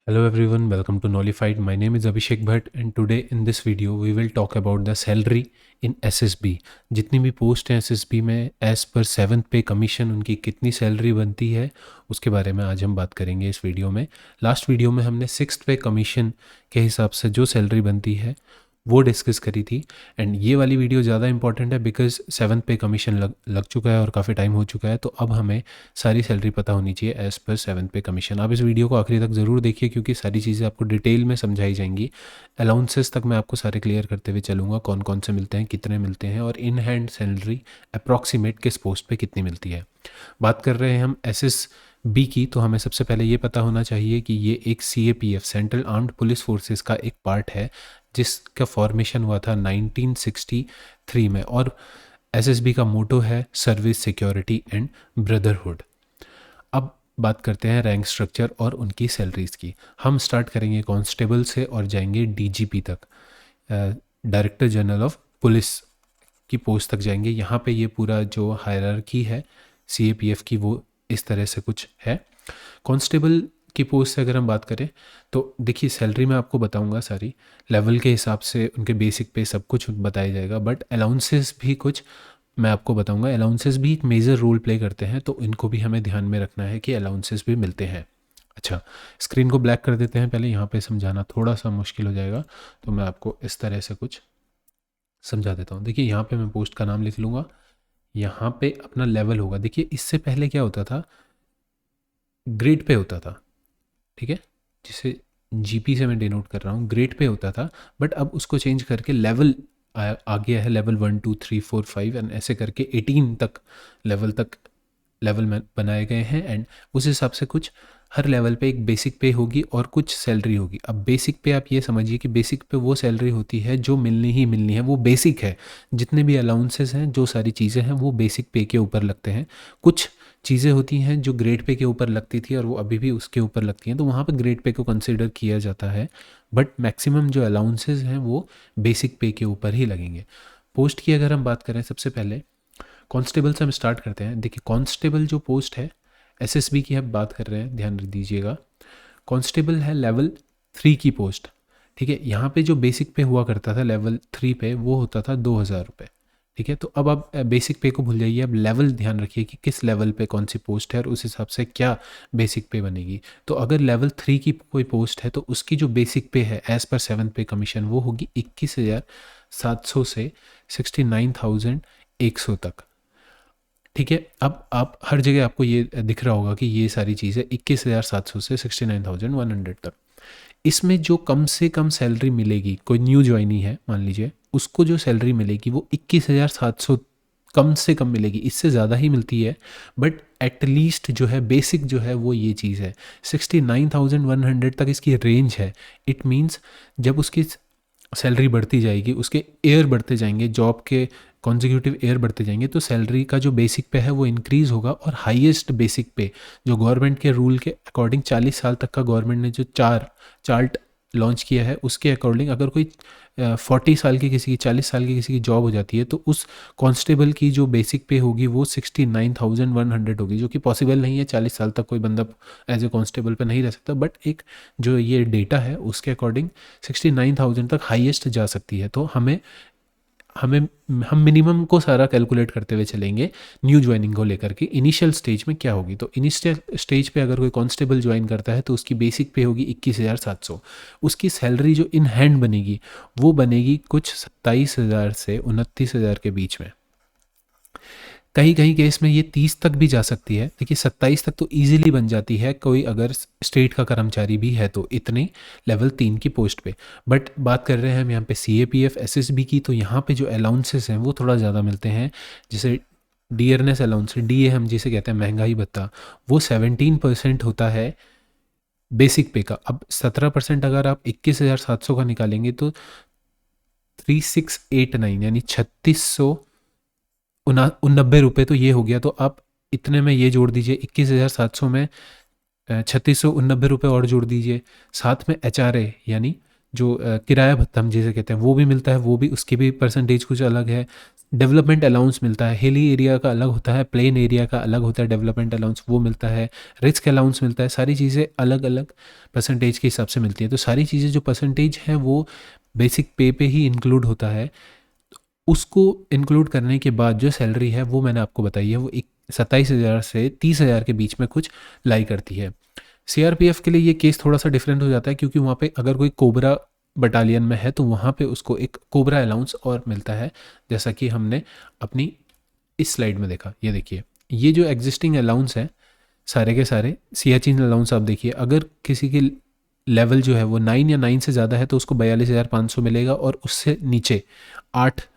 Hello everyone, welcome to Nullified. My name is Abhishek Bhatt and today in this video we will talk about the salary in SSB. जितनी भी post हैं SSB में as per 7th पे commission उनकी कितनी salary बनती है उसके बारे में आज हम बात करेंगे इस वीडियो में। लास्ट वीडियो में हमने 6th पे कमीशन के हिसाब से जो सैलरी बनती है वो डिस्कस करी थी एंड ये वाली वीडियो ज़्यादा इंपॉर्टेंट है बिकॉज 7th पे कमीशन लग चुका है और काफ़ी टाइम हो चुका है, तो अब हमें सारी सैलरी पता होनी चाहिए एज़ पर 7th पे कमीशन। आप इस वीडियो को आखिरी तक ज़रूर देखिए क्योंकि सारी चीज़ें आपको डिटेल में समझाई जाएंगी। अलाउंसेस तक मैं आपको सारे क्लियर करते हुए चलूँगा, कौन कौन से मिलते हैं, कितने मिलते हैं और इन हैंड सैलरी अप्रॉक्सीमेट किस पोस्ट पे कितनी मिलती है। बात कर रहे हैं हम SSB की, तो हमें सबसे पहले ये पता होना चाहिए कि ये एक CAPF central armed police forces का एक पार्ट है जिसका फॉर्मेशन हुआ था 1963 में और SSB का मोटो है सर्विस, सिक्योरिटी एंड ब्रदरहुड। अब बात करते हैं रैंक स्ट्रक्चर और उनकी सैलरीज की। हम स्टार्ट करेंगे कांस्टेबल से और जाएंगे DGP तक, डायरेक्टर जनरल ऑफ पुलिस की पोस्ट तक जाएंगे। यहाँ पे ये पूरा जो हायरार्की है CAPF की वो इस तरह से कुछ है। कांस्टेबल की पोस्ट से अगर हम बात करें तो देखिए सैलरी मैं आपको बताऊंगा सारी लेवल के हिसाब से, उनके बेसिक पे सब कुछ बताया जाएगा, बट अलाउंसेस भी कुछ मैं आपको बताऊंगा। अलाउंसेस भी एक मेजर रोल प्ले करते हैं तो इनको भी हमें ध्यान में रखना है कि अलाउंसेस भी मिलते हैं। अच्छा, स्क्रीन को ब्लैक कर देते हैं पहले, यहाँ पे समझाना थोड़ा सा मुश्किल हो जाएगा तो मैं आपको इस तरह से कुछ समझा देता हूँ। देखिए यहाँ पे मैं पोस्ट का नाम लिख लूँगा, यहाँ पे अपना लेवल होगा। देखिए इससे पहले क्या होता था, ग्रेड पे होता था, ठीक है, जिसे GP से मैं डिनोट कर रहा हूँ, ग्रेड पे होता था, बट अब उसको चेंज करके लेवल आ गया है, लेवल 1 2 3 4 5 एंड ऐसे करके 18 तक लेवल में बनाए गए हैं एंड उस हिसाब से कुछ हर लेवल पे एक बेसिक पे होगी और कुछ सैलरी होगी। अब बेसिक पे आप ये समझिए कि बेसिक पे वो सैलरी होती है जो मिलनी ही मिलनी है, वो बेसिक है। जितने भी अलाउंसेस हैं, जो सारी चीज़ें हैं वो बेसिक पे के ऊपर लगते हैं। कुछ चीज़ें होती हैं जो ग्रेड पे के ऊपर लगती थी और वो अभी भी उसके ऊपर लगती हैं, तो वहाँ पर ग्रेड पे को कंसिडर किया जाता है, बट मैक्सिमम जो अलाउंसेस हैं वो बेसिक पे के ऊपर ही लगेंगे। पोस्ट की अगर हम बात करें, सबसे पहले कांस्टेबल से हम स्टार्ट करते हैं। देखिए कांस्टेबल जो पोस्ट है SSB की हम बात कर रहे हैं, ध्यान दीजिएगा। कांस्टेबल है लेवल 3 की पोस्ट, ठीक है। यहाँ पे जो बेसिक पे हुआ करता था लेवल 3 पे वो होता था 2000 रुपये, ठीक है। तो अब आप बेसिक पे को भूल जाइए, अब लेवल ध्यान रखिए कि किस लेवल पे कौन सी पोस्ट है और उस हिसाब से क्या बेसिक पे बनेगी। तो अगर लेवल 3 की कोई पोस्ट है तो उसकी जो बेसिक पे है एज़ पर 7th पे कमीशन वो होगी 21,700 से 69,100 तक, ठीक है। अब आप हर जगह आपको ये दिख रहा होगा कि ये सारी चीज़ें 21,700 से 69,100 तक। इसमें जो कम से कम सैलरी मिलेगी, कोई न्यू ज्वाइनी है मान लीजिए, उसको जो सैलरी मिलेगी वो 21,700 कम से कम मिलेगी। इससे ज़्यादा ही मिलती है बट एटलीस्ट जो है बेसिक जो है वो ये चीज़ है। 69,100 तक इसकी रेंज है। इट मीन्स जब उसकी सैलरी बढ़ती जाएगी, उसके एयर बढ़ते जाएंगे, जॉब के कॉन्जिक्यूटिव एयर बढ़ते जाएंगे, तो सैलरी का जो बेसिक पे है वो इंक्रीज़ होगा। और हाईएस्ट बेसिक पे जो गवर्नमेंट के रूल के अकॉर्डिंग 40 साल तक का गवर्नमेंट ने जो चार्ट लॉन्च किया है उसके अकॉर्डिंग अगर कोई 40 साल की किसी की, 40 साल की किसी की जॉब हो जाती है तो उस कांस्टेबल की जो बेसिक पे होगी वो 69,100 होगी, जो कि पॉसिबल नहीं है। 40 साल तक कोई बंदा एज ए कांस्टेबल पे नहीं रह सकता, बट एक जो ये डेटा है उसके अकॉर्डिंग 69,000 तक हाईएस्ट जा सकती है। तो हमें हमें हम मिनिमम को सारा कैलकुलेट करते हुए चलेंगे न्यू ज्वाइनिंग को लेकर के इनिशियल स्टेज में क्या होगी। तो इनिशियल स्टेज पे अगर कोई कांस्टेबल ज्वाइन करता है तो उसकी बेसिक पे होगी 21,700। उसकी सैलरी जो इन हैंड बनेगी वो बनेगी कुछ 27,000 से 29,000 के बीच में। कहीं कहीं केस में ये 30 तक भी जा सकती है। देखिए 27 तक तो इजीली बन जाती है कोई अगर स्टेट का कर्मचारी भी है तो, इतने लेवल 3 की पोस्ट पे। बट बात कर रहे हैं हम यहाँ पे CAPF SSB की, तो यहाँ पे जो अलाउंसेस हैं वो थोड़ा ज़्यादा मिलते हैं। जैसे डियरनेस अलाउंस, DA हम जिसे कहते हैं महंगाई भत्ता, वो 17% होता है बेसिक पे का। अब 17% अगर आप 21,700 का निकालेंगे तो 3689 यानी 3690 रुपये तो ये हो गया। तो आप इतने में ये जोड़ दीजिए, 21,700 में 3690 रुपये और जोड़ दीजिए, साथ में HRA यानी जो किराया भत्ता हम जिसे कहते हैं वो भी मिलता है, वो भी उसकी भी परसेंटेज कुछ अलग है। डेवलपमेंट अलाउंस मिलता है, हिली एरिया का अलग होता है, प्लेन एरिया का अलग होता है, डेवलपमेंट अलाउंस वो मिलता है, रिस्क अलाउंस मिलता है, सारी चीज़ें अलग अलग परसेंटेज के हिसाब से मिलती है। तो सारी चीज़ें जो परसेंटेज है वो बेसिक पे ही इंक्लूड होता है। उसको इंक्लूड करने के बाद जो सैलरी है वो मैंने आपको बताई है, वो 27,000 से 30,000 के बीच में कुछ लाई करती है। सीआरपीएफ के लिए ये केस थोड़ा सा डिफरेंट हो जाता है, क्योंकि वहाँ पे अगर कोई कोबरा बटालियन में है तो वहाँ पे उसको एक कोबरा अलाउंस और मिलता है, जैसा कि हमने अपनी इस स्लाइड में देखा। ये देखिए, ये जो एग्जिस्टिंग अलाउंस है सारे के सारे सियाचिन अलाउंस, आप देखिए अगर किसी की लेवल जो है वो 9 या 9 से ज़्यादा है तो उसको 42,500 मिलेगा, और उससे नीचे 8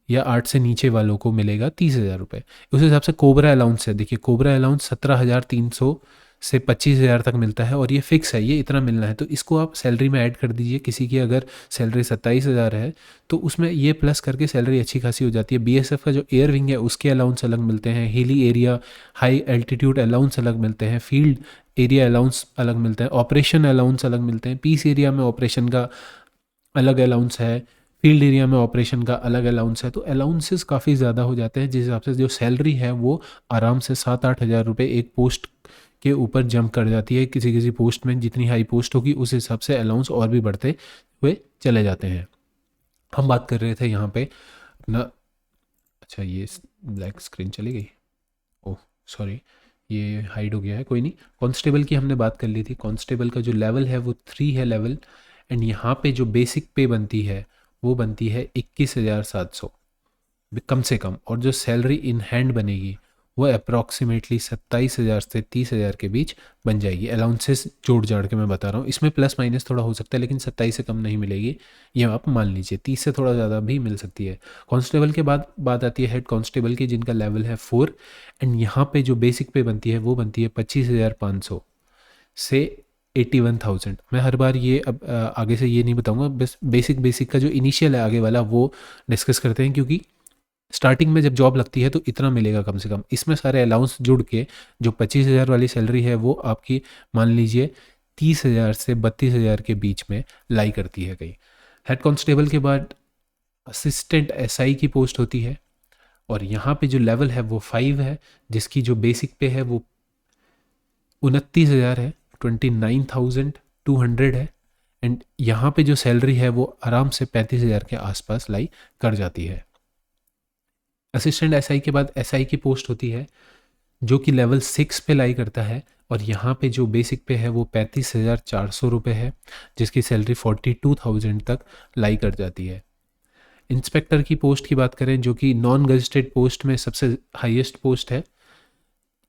या 8 से नीचे वालों को मिलेगा 30,000 रुपये। उस हिसाब से कोबरा अलाउंस है, देखिए कोबरा अलाउंस 17,300 से 25,000 तक मिलता है, और ये फिक्स है, ये इतना मिलना है। तो इसको आप सैलरी में ऐड कर दीजिए। किसी की अगर सैलरी 27,000 है तो उसमें ये प्लस करके सैलरी अच्छी खासी हो जाती है। बीएसएफ का जो एयर विंग है उसके अलाउंस अलग मिलते हैं, hilly area high altitude allowance अलग मिलते हैं, फील्ड एरिया अलाउंस अलग मिलते हैं, ऑपरेशन अलाउंस अलग मिलते हैं, पीस एरिया में ऑपरेशन का अलग अलाउंस है, फील्ड एरिया में ऑपरेशन का अलग अलाउंस है। तो अलाउंसेस काफ़ी ज़्यादा हो जाते हैं, जिस हिसाब से जो सैलरी है वो आराम से 7-8 हज़ार रुपये एक पोस्ट के ऊपर जंप कर जाती है। किसी किसी पोस्ट में जितनी हाई पोस्ट होगी उस हिसाब से अलाउंस और भी बढ़ते हुए चले जाते हैं। हम बात कर रहे थे यहाँ पे अपना, अच्छा ये ब्लैक स्क्रीन चली गई, ओह सॉरी, ये हाइड हो गया है, कोई नहीं। कांस्टेबल की हमने बात कर ली थी। कांस्टेबल का जो लेवल है वो 3 है लेवल, एंड यहाँ पे जो बेसिक पे बनती है वो बनती है 21,700 कम से कम, और जो सैलरी इन हैंड बनेगी वो अप्रॉक्सीमेटली 27,000 से 30,000 के बीच बन जाएगी। अलाउंसेस जोड़ जाड़ के मैं बता रहा हूँ, इसमें प्लस माइनस थोड़ा हो सकता है, लेकिन 27 से कम नहीं मिलेगी, ये आप मान लीजिए। 30 से थोड़ा ज़्यादा भी मिल सकती है। कांस्टेबल के बाद बात आती है हेड कांस्टेबल की, जिनका लेवल है 4, एंड यहाँ पे जो बेसिक पे बनती है वो बनती है 25,500 से 81,000। मैं हर बार ये अब आगे से ये नहीं बताऊंगा, बस बेसिक का जो इनिशियल है आगे वाला वो डिस्कस करते हैं, क्योंकि स्टार्टिंग में जब जॉब लगती है तो इतना मिलेगा कम से कम। इसमें सारे अलाउंस जुड़ के जो 25,000 वाली सैलरी है वो आपकी मान लीजिए 30,000 से 32,000 के बीच में लाई करती है कहीं। हेड कांस्टेबल के बाद असिस्टेंट एसआई की पोस्ट होती है, और यहाँ पे जो लेवल है वो 5 है, जिसकी जो बेसिक पे है वो 29,000 है, 29,200 है, एंड यहाँ पे जो सैलरी है वो आराम से 35,000 के आसपास लाई कर जाती है। असिस्टेंट एसआई के बाद एसआई की पोस्ट होती है जो कि लेवल 6 पे लाई करता है, और यहाँ पे जो बेसिक पे है वो 35,400 रुपये है, जिसकी सैलरी 42,000 तक लाई कर जाती है। इंस्पेक्टर की पोस्ट की बात करें, जो कि नॉन गजेटेड पोस्ट में सबसे हाईएस्ट पोस्ट है,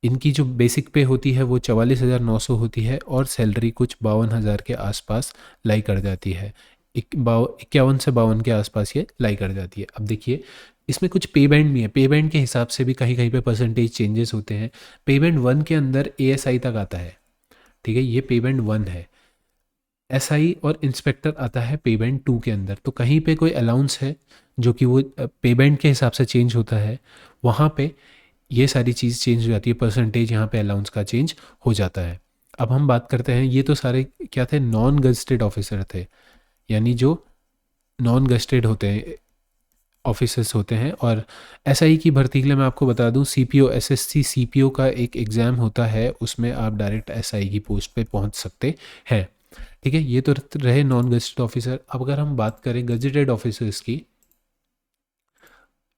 इनकी जो बेसिक पे होती है वो 44,900 होती है, और सैलरी कुछ 52,000 के आसपास लाई कर जाती है। 51 से 52 के आसपास ये लाई कर जाती है। अब देखिए इसमें कुछ पे बैंड भी है, पे बैंड के हिसाब से भी कहीं कहीं पे परसेंटेज चेंजेस होते हैं। पे बैंड 1 के अंदर एएसआई तक आता है, ठीक है, ये पे बैंड 1 है। एसआई और इंस्पेक्टर आता है पे बैंड 2 के अंदर। तो कहीं पे कोई अलाउंस है जो कि वो पे बैंड के हिसाब से चेंज होता है, वहाँ पे ये सारी चीज़ चेंज हो जाती है, परसेंटेज यहाँ पे अलाउंस का चेंज हो जाता है। अब हम बात करते हैं, ये तो सारे क्या थे, नॉन गजेटेड ऑफिसर थे, यानी जो नॉन गजेटेड होते हैं ऑफिसर्स होते हैं। और एसआई की भर्ती के लिए मैं आपको बता दूं, सीपीओ एसएससी सीपीओ का एक एग्ज़ाम होता है, उसमें आप डायरेक्ट एसआई की पोस्ट पे पहुंच सकते हैं। ठीक है, ये तो रहे नॉन गजेटेड ऑफिसर। अब अगर हम बात करें गजेटेड ऑफिसर्स की,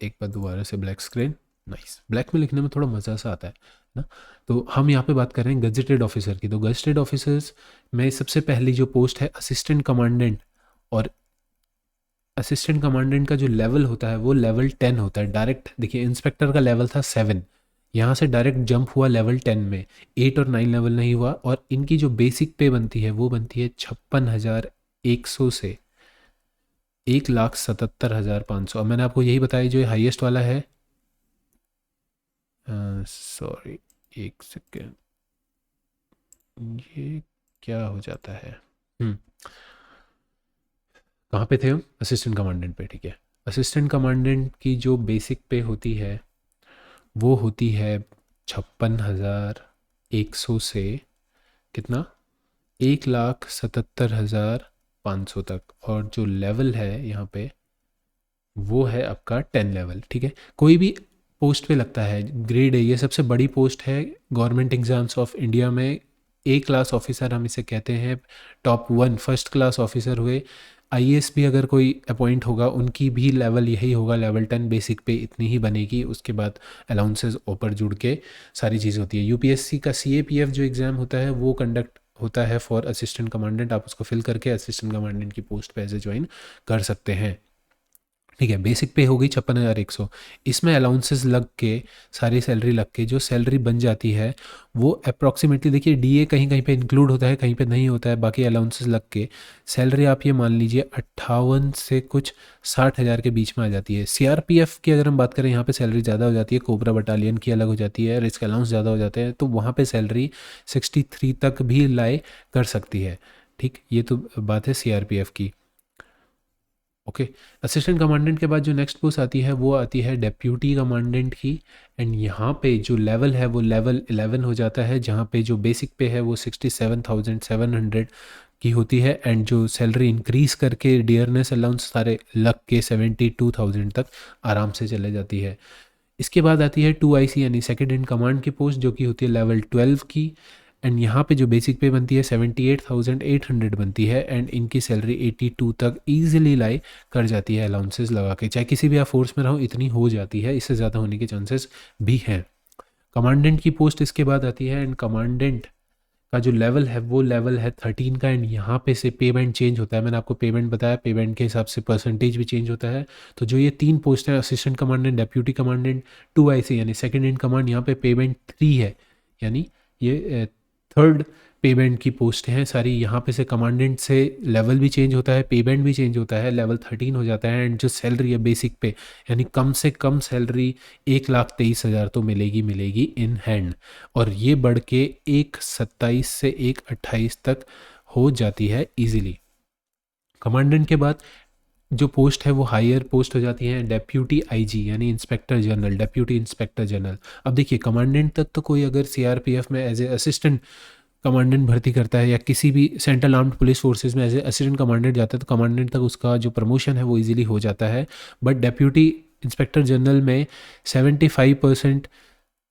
एक बार दोबारा से ब्लैक स्क्रीन, नाइस, ब्लैक में लिखने में थोड़ा मज़ा सा आता है ना। तो हम यहाँ पे बात कर रहे हैं गजेटेड ऑफिसर की। तो गजेटेड ऑफिसर्स में सबसे पहली जो पोस्ट है असिस्टेंट कमांडेंट, और असिस्टेंट कमांडेंट का जो लेवल होता है वो लेवल 10 होता है डायरेक्ट। देखिए इंस्पेक्टर का लेवल था 7, यहाँ से डायरेक्ट जंप हुआ लेवल 10 में, 8 और 9 लेवल नहीं हुआ। और इनकी जो बेसिक पे बनती है वो बनती है 56,100 से 1,77,500। अब मैंने आपको यही बताया जो हाईएस्ट वाला है, सॉरी एक सेकेंड, ये क्या हो जाता है, कहाँ पे थे हम, असिस्टेंट कमांडेंट पे, ठीक है। असिस्टेंट कमांडेंट की जो बेसिक पे होती है वो होती है 56,100 से कितना, 1,77,500 500 तक, और जो लेवल है यहाँ पे वो है आपका 10 लेवल। ठीक है, कोई भी पोस्ट पे लगता है, ग्रेड है, ये सबसे बड़ी पोस्ट है गवर्नमेंट एग्जाम्स ऑफ इंडिया में। ए क्लास ऑफिसर हम इसे कहते हैं, टॉप 1 फर्स्ट क्लास ऑफिसर हुए। आईएएस भी अगर कोई अपॉइंट होगा उनकी भी लेवल यही होगा, लेवल 10 बेसिक पे इतनी ही बनेगी, उसके बाद अलाउंसेस ऊपर जुड़ के सारी चीज़ होती है। यूपीएससी का सीएपीएफ जो एग्ज़ाम होता है वो कंडक्ट होता है फॉर असिस्टेंट कमांडेंट, आप उसको फिल करके असिस्टेंट कमांडेंट की पोस्ट पे ऐसे ज्वाइन कर सकते हैं। ठीक है, बेसिक पे हो गई 56,100, इसमें अलाउंसेस लग के, सारी सैलरी लग के जो सैलरी बन जाती है वो अप्रॉक्सीमेटली, देखिए डीए कहीं कहीं पे इंक्लूड होता है, कहीं पे नहीं होता है, बाकी अलाउंसेस लग के सैलरी आप ये मान लीजिए 58 से कुछ 60,000 के बीच में आ जाती है। सीआरपीएफ की अगर हम बात करें, यहाँ पे सैलरी ज़्यादा हो जाती है, कोबरा बटालियन की अलग हो जाती है, रिस्क अलाउंस ज़्यादा हो जाते हैं, तो वहाँ पर सैलरी 63 तक भी लाए कर सकती है। ठीक, ये तो बात है सीआरपीएफ की। ओके, असिस्टेंट कमांडेंट के बाद जो नेक्स्ट पोस्ट आती है वो आती है डेप्यूटी कमांडेंट की, एंड यहाँ पे जो लेवल है वो लेवल 11 हो जाता है, जहाँ पे जो बेसिक पे है वो 67,700 की होती है, एंड जो सैलरी इंक्रीज करके डियरनेस अलाउंस सारे लग के 72,000 तक आराम से चले जाती है। इसके बाद आती है 2IC यानी सेकेंड इन कमांड की पोस्ट, जो कि होती है लेवल 12 की, एंड यहाँ पे जो बेसिक पे बनती है 78,800 बनती है, एंड इनकी सैलरी 82 तक ईजिली लाई कर जाती है अलाउंसेस लगा के, चाहे किसी भी आप फोर्स में रहो इतनी हो जाती है, इससे ज़्यादा होने के चांसेस भी हैं। कमांडेंट की पोस्ट इसके बाद आती है, एंड कमांडेंट का जो लेवल है वो लेवल है 13 का, एंड यहाँ पे से पेमेंट चेंज होता है, मैंने आपको पेमेंट बताया, पेमेंट के हिसाब से परसेंटेज भी चेंज होता है। तो जो ये 3 पोस्ट है, assistant commandant, deputy commandant, 2IC यानी सेकेंड इन कमांड, यहाँ पे पेमेंट 3 है, यानी ये थर्ड पेमेंट की पोस्ट हैं सारी। यहाँ पे से कमांडेंट से लेवल भी चेंज होता है, पेमेंट भी चेंज होता है, लेवल 13 हो जाता है, एंड जो सैलरी है बेसिक पे, यानी कम से कम सैलरी 1,23,000 तो मिलेगी इन हैंड, और ये बढ़ के 1,27 से 1,28 तक हो जाती है ईजिली। कमांडेंट के बाद जो पोस्ट है वो हायर पोस्ट हो जाती है, डेप्यूटी आईजी यानी inspector general, deputy inspector general. अब देखिए, कमांडेंट तक तो कोई अगर सीआरपीएफ में एज ए असिस्टेंट कमांडेंट भर्ती करता है, या किसी भी सेंट्रल आर्म्ड पुलिस फोर्सेज में एज ए असिस्टेंट कमांडेंट जाता है, तो कमांडेंट तक उसका जो प्रमोशन है वो इजीली हो जाता है। बट डेप्यूटी इंस्पेक्टर जनरल में 75%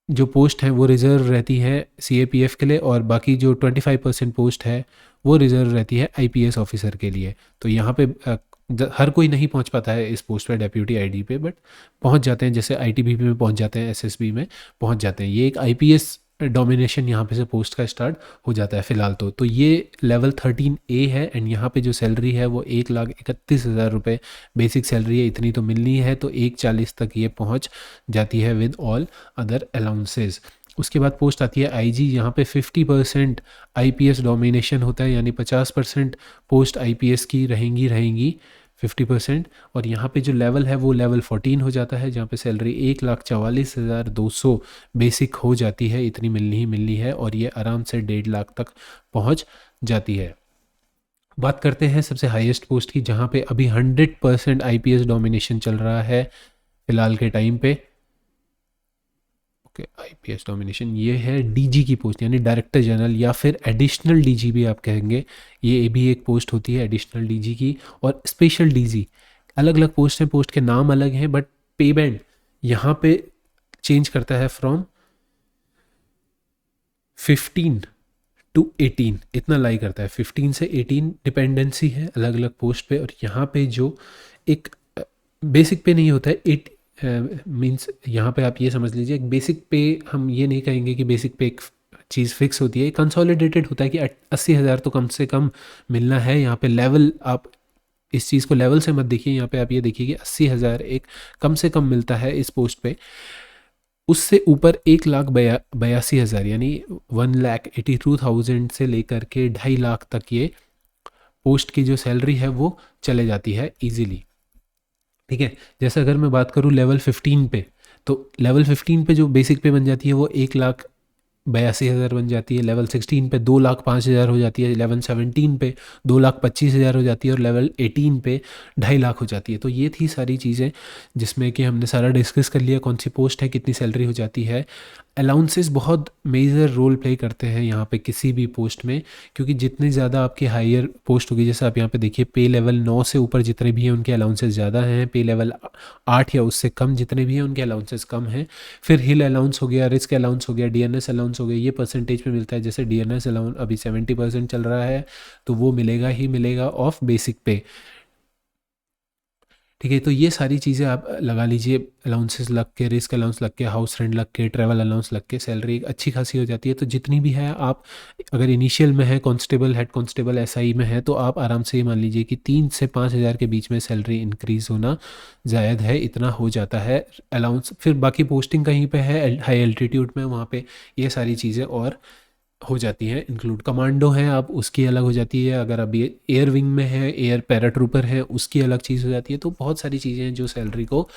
जो पोस्ट हैं वो रिज़र्व रहती है सीएपीएफ के लिए, और बाकी जो 25% पोस्ट है वो रिज़र्व रहती है आईपीएस ऑफिसर के लिए। तो यहाँ पे हर कोई नहीं पहुँच पाता है इस पोस्ट पे, डेप्यूटी आईडी पे, बट पहुँच जाते हैं, जैसे आईटीबीपी में पहुँच जाते हैं, एसएसबी में पहुँच जाते हैं। ये एक आईपीएस डोमिनेशन यहाँ पे से पोस्ट का स्टार्ट हो जाता है फिलहाल तो ये लेवल 13A है, एंड यहाँ पे जो सैलरी है वो 1,31,000 रुपये बेसिक सैलरी है, इतनी तो मिलनी है, तो 1,40 तक ये पहुँच जाती है विद ऑल अदर अलाउंसेस। उसके बाद पोस्ट आती है आईजी, यहाँ पे 50% आईपीएस डोमिनेशन होता है, यानी 50% पोस्ट आईपीएस की रहेंगी 50%, और यहाँ पे जो लेवल है वो लेवल 14 हो जाता है, जहाँ पे सैलरी 1,44,200 बेसिक हो जाती है, इतनी मिलनी है, और ये आराम से 1.5 लाख तक पहुँच जाती है। बात करते हैं सबसे हाईएस्ट पोस्ट की, जहाँ पे अभी 100% आईपीएस डोमिनेशन चल रहा है फिलहाल के टाइम पे। ओके, आईपीएस डोमिनेशन ये है डीजी की पोस्ट, यानी डायरेक्टर जनरल या फिर एडिशनल डीजी भी आप कहेंगे, ये भी एक पोस्ट होती है एडिशनल डीजी की, और स्पेशल डीजी, अलग अलग पोस्ट हैं, पोस्ट के नाम अलग हैं, बट पे बैंड यहाँ पे चेंज करता है फ्रॉम 15 to 18, इतना लाई करता है, 15 से 18 डिपेंडेंसी है अलग अलग पोस्ट पे। और यहाँ पे जो एक बेसिक पे नहीं होता है, इट मीन्स यहाँ पे आप ये समझ लीजिए, एक बेसिक पे हम ये नहीं कहेंगे कि बेसिक पे एक चीज़ फिक्स होती है, कंसोलिडेटेड होता है कि 80,000 तो कम से कम मिलना है। यहाँ पे लेवल, आप इस चीज़ को लेवल से मत देखिए, यहाँ पे आप ये देखिए कि 80,000 एक कम से कम मिलता है इस पोस्ट पे, उससे ऊपर 1,82,000 यानी 1,82,000 से लेकर के 2.5 लाख तक ये पोस्ट की जो सैलरी है वो चले जाती है इजीली। ठीक है, जैसे अगर मैं बात करूँ लेवल 15 पे, तो लेवल 15 पे जो बेसिक पे बन जाती है वो 1,82,000 बन जाती है, लेवल 16 पे 2,05,000 हो जाती है, लेवल 17 पे 2,25,000 हो जाती है, और लेवल 18 पे 2.5 लाख हो जाती है। तो ये थी सारी चीज़ें जिसमें कि हमने सारा डिस्कस कर लिया, कौन सी पोस्ट है, कितनी सैलरी हो जाती है। अलाउंसेस बहुत मेजर रोल प्ले करते हैं यहाँ पे किसी भी पोस्ट में, क्योंकि जितनी ज़्यादा आपकी हायर पोस्ट होगी, जैसे आप यहाँ पे देखिए पे लेवल 9 से ऊपर जितने भी हैं उनके अलाउंसेस ज़्यादा हैं, पे लेवल 8 या उससे कम जितने भी हैं उनके अलाउंसेस कम हैं। फिर हिल अलाउंस हो गया, रिस्क अलाउंस हो गया, डीएनएस अलाउंस हो गया, ये परसेंटेज में मिलता है। जैसे डीएनएस अलाउंस अभी 70% चल रहा है, तो वो मिलेगा ही मिलेगा ऑफ बेसिक पे। ठीक है, तो ये सारी चीज़ें आप लगा लीजिए, अलाउंसेस लग के, रिस्क अलाउंस लग के, हाउस रेंट लग के, ट्रैवल अलाउंस लग के सैलरी एक अच्छी खासी हो जाती है। तो जितनी भी है आप अगर इनिशियल में है, कांस्टेबल, हेड कांस्टेबल, एसआई में है, तो आप आराम से ये मान लीजिए कि 3 से 5 हज़ार के बीच में सैलरी इंक्रीज़ होना जायज़ है, इतना हो जाता है अलाउंस। फिर बाकी पोस्टिंग कहीं पे है हाई एल्टीट्यूड में, वहाँ पे ये सारी चीज़ें और हो जाती हैं इंक्लूड। कमांडो है आप, उसकी अलग हो जाती है। अगर अभी एयर विंग में है, एयर पैराट्रूपर है, उसकी अलग चीज़ हो जाती है। तो बहुत सारी चीज़ें हैं जो सैलरी को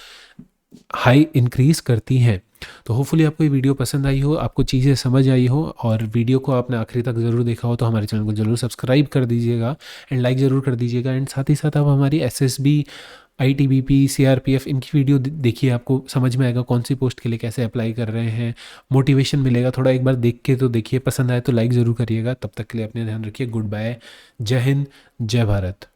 हाई इंक्रीज करती हैं। तो होपफुली आपको ये वीडियो पसंद आई हो, आपको चीज़ें समझ आई हो, और वीडियो को आपने आखिरी तक ज़रूर देखा हो तो हमारे चैनल को ज़रूर सब्सक्राइब कर दीजिएगा एंड लाइक ज़रूर कर दीजिएगा। एंड साथ ही साथ आप हमारी एसएसबी, आईटीबीपी, सीआरपीएफ, इनकी वीडियो देखिए, आपको समझ में आएगा कौन सी पोस्ट के लिए कैसे अप्लाई कर रहे हैं, मोटिवेशन मिलेगा थोड़ा। एक बार देख के तो देखिए, पसंद आए तो लाइक ज़रूर करिएगा। तब तक के लिए अपने ध्यान रखिए। गुड बाय, जय हिंद, जय भारत।